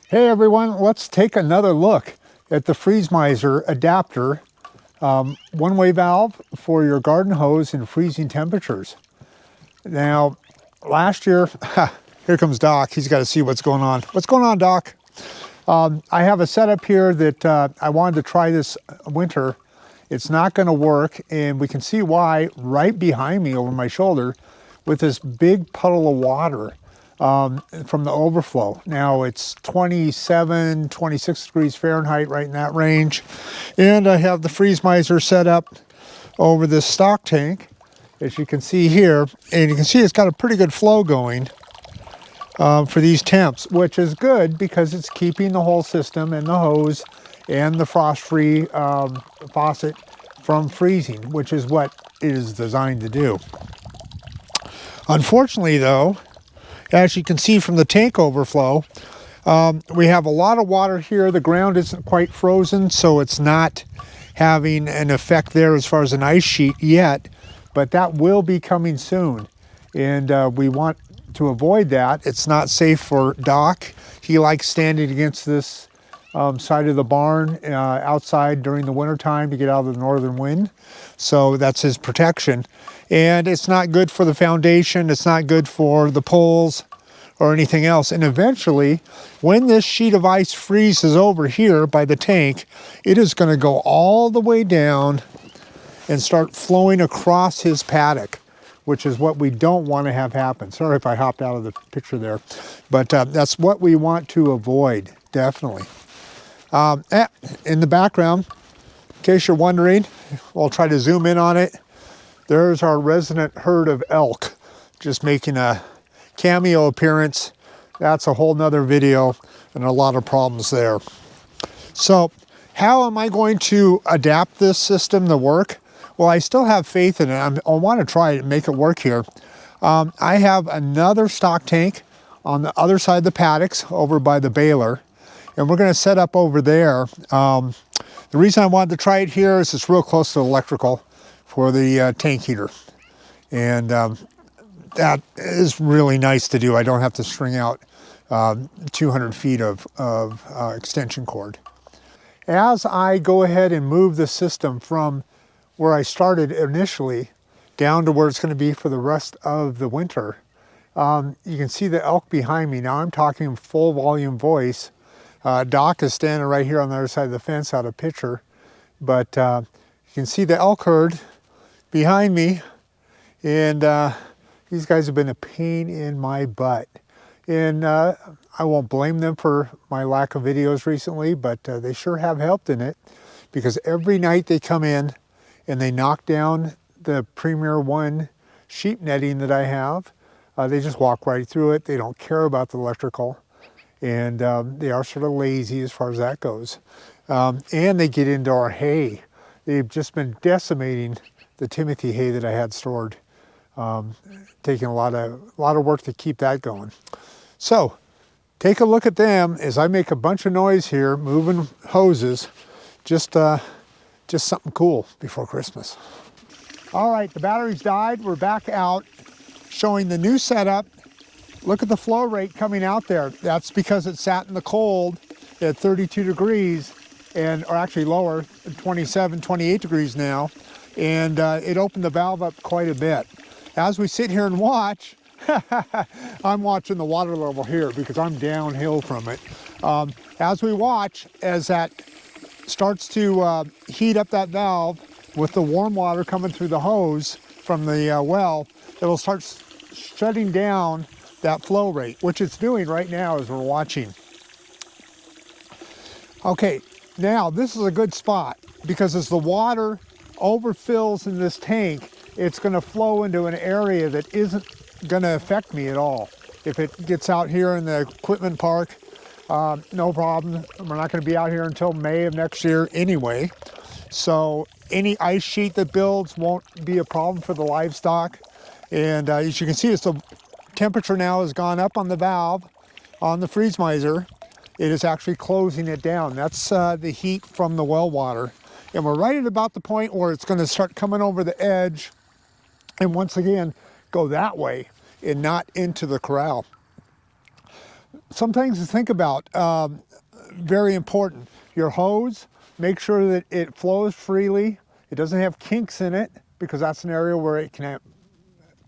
Hey everyone, let's take another look at the Meiser adapter, one-way valve for your garden hose in freezing temperatures. Now, last year, here comes Doc. He's got to see what's going on. What's going on, Doc? I have a setup here that I wanted to try this winter. It's not going to work, and we can see why right behind me over my shoulder with this big puddle of water from the overflow. Now it's 27, 26 degrees Fahrenheit, right in that range. And I have the Meiser set up over this stock tank, as you can see here. And you can see it's got a pretty good flow going for these temps, which is good because it's keeping the whole system and the hose and the frost-free faucet from freezing, which is what it is designed to do. Unfortunately, though, as you can see from the tank overflow, we have a lot of water here. The ground isn't quite frozen, so it's not having an effect there as far as an ice sheet yet, but that will be coming soon. And we want to avoid that. It's not safe for Doc. He likes standing against this side of the barn outside during the winter time to get out of the northern wind. So that's his protection. And it's not good for the foundation. It's not good for the poles or anything else. And eventually, when this sheet of ice freezes over here by the tank, it is going to go all the way down and start flowing across his paddock, which is what we don't want to have happen. Sorry if I hopped out of the picture there, but that's what we want to avoid, definitely. In the background, in case you're wondering, I'll try to zoom in on it. There's our resident herd of elk just making a cameo appearance. That's a whole nother video and a lot of problems there. So how am I going to adapt this system to work? Well, I still have faith in it. I want to try it and make it work here. I have another stock tank on the other side of the paddocks over by the baler, and we're going to set up over there. The reason I wanted to try it here is it's real close to the electrical for the tank heater, and that is really nice to do. I don't have to string out 200 feet of extension cord. As I go ahead and move the system from where I started initially down to where it's going to be for the rest of the winter, you can see the elk behind me. Now I'm talking full volume voice. Doc is standing right here on the other side of the fence out of picture, but you can see the elk herd behind me, and these guys have been a pain in my butt. And I won't blame them for my lack of videos recently, but they sure have helped in it, because every night they come in and they knock down the Premier 1 sheep netting that I have. They just walk right through it. They don't care about the electrical, and they are sort of lazy as far as that goes. And they get into our hay. They've just been decimating the Timothy hay that I had stored, taking a lot of work to keep that going. So take a look at them as I make a bunch of noise here, moving hoses, just something cool before Christmas. All right, the batteries died. We're back out showing the new setup. Look at the flow rate coming out there. That's because it sat in the cold at 32 degrees, or actually lower, 27, 28 degrees now. And it opened the valve up quite a bit. As we sit here and watch, I'm watching the water level here because I'm downhill from it. As we watch, as that starts to heat up that valve with the warm water coming through the hose from the well, it'll start shutting down that flow rate, which it's doing right now as we're watching. Okay, now this is a good spot because as the water overfills in this tank, it's going to flow into an area that isn't going to affect me at all. If it gets out here in the equipment park, no problem. We're not going to be out here until May of next year anyway. So any ice sheet that builds won't be a problem for the livestock. And as you can see, as the temperature now has gone up on the valve, on the Meiser, it is actually closing it down. That's the heat from the well water. And we're right at about the point where it's going to start coming over the edge and once again go that way and not into the corral. Some things to think about, very important. Your hose, make sure that it flows freely. It doesn't have kinks in it, because that's an area where it can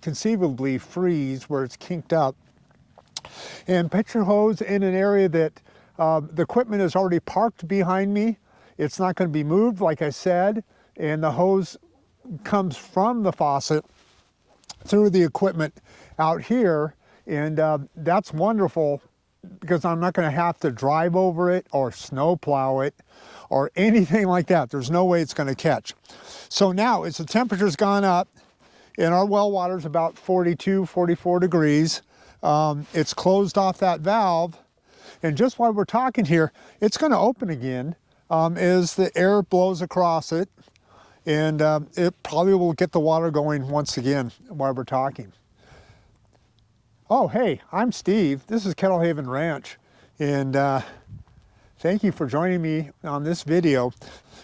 conceivably freeze, where it's kinked up. And put your hose in an area that the equipment is already parked behind me. It's not going to be moved, like I said, and the hose comes from the faucet through the equipment out here, and that's wonderful, because I'm not going to have to drive over it or snow plow it or anything like that. There's no way it's going to catch. So now, as the temperature's gone up, and our well water is about 42, 44 degrees, it's closed off that valve, and just while we're talking here, it's going to open again as the air blows across it, and it probably will get the water going once again while we're talking. Oh, hey, I'm Steve. This is Kettle Haven Ranch, and thank you for joining me on this video.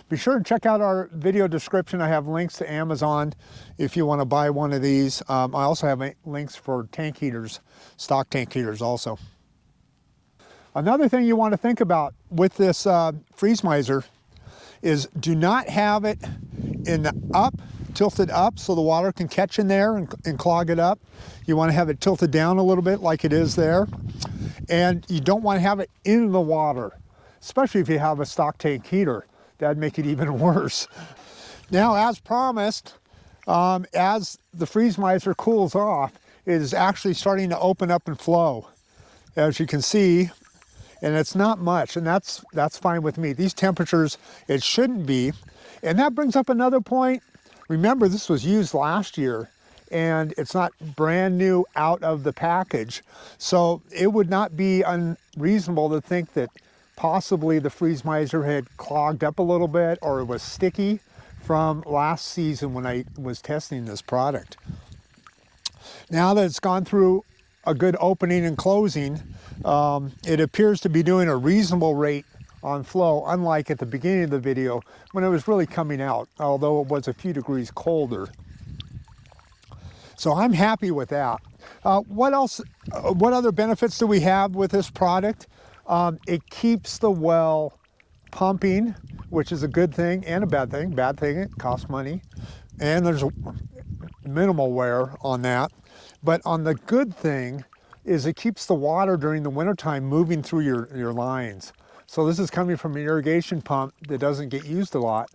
Be sure to check out our video description. I have links to Amazon if you want to buy one of these. I also have links for tank heaters, stock tank heaters also. Another thing you want to think about with this freeze miser is do not have it in the up, tilted up so the water can catch in there and clog it up. You want to have it tilted down a little bit like it is there. And you don't want to have it in the water, especially if you have a stock tank heater. That'd make it even worse. Now, as promised, as the freeze miser cools off, it is actually starting to open up and flow, as you can see, and it's not much, and that's fine with me. These temperatures, it shouldn't be. And that brings up another point. Remember, this was used last year, and it's not brand new out of the package. So it would not be unreasonable to think that possibly the freeze miser had clogged up a little bit, or it was sticky from last season when I was testing this product. Now that it's gone through a good opening and closing, it appears to be doing a reasonable rate on flow, unlike at the beginning of the video when it was really coming out, although it was a few degrees colder. So I'm happy with that. What else? What other benefits do we have with this product? It keeps the well pumping, which is a good thing and a bad thing. Bad thing, it costs money, and there's minimal wear on that. But on the good thing is it keeps the water during the wintertime moving through your lines. So this is coming from an irrigation pump that doesn't get used a lot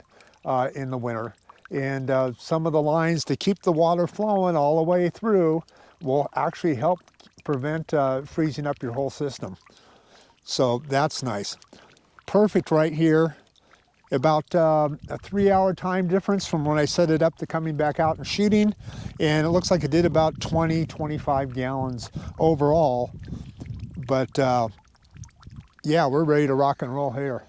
in the winter. And some of the lines to keep the water flowing all the way through will actually help prevent freezing up your whole system. So that's nice. Perfect right here. About a 3-hour time difference from when I set it up to coming back out and shooting. And it looks like it did about 20, 25 gallons overall. But yeah, we're ready to rock and roll here.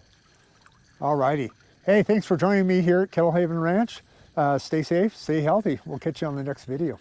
Alrighty. Hey, thanks for joining me here at Kettle Haven Ranch. Stay safe, stay healthy. We'll catch you on the next video.